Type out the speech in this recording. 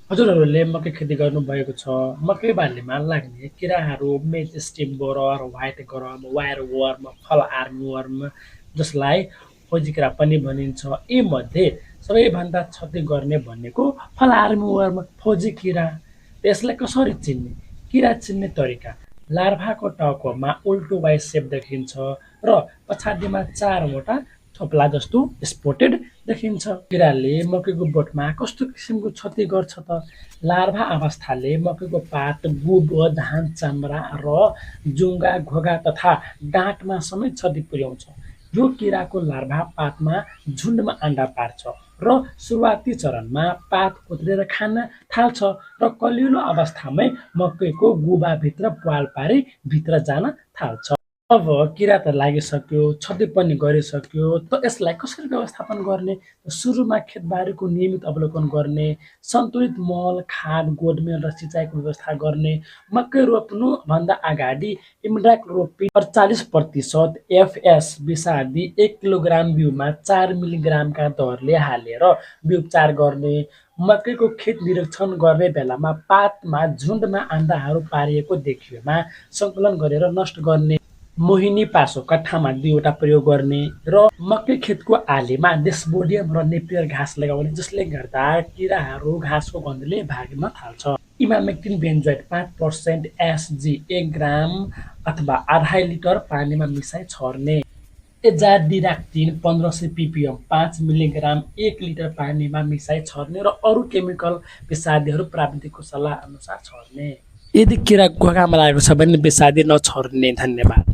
हजुरहरूले मकै खेती गर्नुभएको छ। मकै बालीमा लाग्ने किराहरू मेजस्टिक बोरर, व्हाइट गरम, वायर वर्म, फल आर्मवर्म जसलाई खोजी किरा पनि भनिन्छ। यीमध्ये सबैभन्दा क्षति गर्ने भनेको फल आर्मवर्म खोजी किरा। त्यसलाई कसरी चिन्ने? किरा चिन्ने तरिका लार्भाको टाउकोमा उल्टो वाइ सेप देखिन्छ र पछाडिमा चारवटा थोप्ला जस्तो स्पोटेड देखिन्छ। किराले मकैको बोटमा कस्तो किसिमको क्षति गर्छ त? लार्भा अवस्थाले मकैको पात, गुब, धान चामडा र जुङ्गा, घोगा तथा डाँठमा समेत क्षति पुर्याउँछ। यो किराको लार्भा पातमा झुन्डमा अन्डा पार्छ र सुरुवाती चरणमा पात कोत्रेर खान थाल्छ र कलिलो अवस्थामै मकैको गुबाभित्र प्वाल पारी भित्र जान थाल्छ। अब किरा त लागिसक्यो, क्षति पनि गरिसक्यो, त यसलाई कसरी व्यवस्थापन गर्ने? सुरुमा खेतबारीको नियमित अवलोकन गर्ने, सन्तुलित मल, खाद, गोडमेल र सिँचाइको व्यवस्था गर्ने, मकै रोप्नुभन्दा अगाडि इमिडाक्लोपिड 48% एफएस विषादी 1 किलोग्राम बिउमा 4 मिलिग्रामका दरले हालेर बिउ उपचार गर्ने, मकैको खेत निरीक्षण गर्ने बेलामा पातमा झुन्डमा अन्डाहरू पारिएको देखिएमा सङ्कलन गरेर नष्ट गर्ने, मोहिनी पासो कट्ठामा 2वटा प्रयोग गर्ने र मकै खेतको आलीमा डेस्बोडियम र नेपियर घाँस लगाउने, जसले गर्दा किराहरू घाँसको गन्धले भाग्न थाल्छ। इमामेक्टिन बेन्जोएट 5% एसजी 1 ग्राम अथवा 2.5 लिटर पानीमा मिसाई छर्ने, एजाडिराक्टिन 1500 ppm 5 मिलिग्राम 1 लिटर पानीमा मिसाई छर्ने र अरू केमिकल विषादीहरू प्राविधिकको सल्लाह अनुसार छर्ने। यदि किरा घोगामा लागेको छ भने विषादी नछर्ने। धन्यवाद।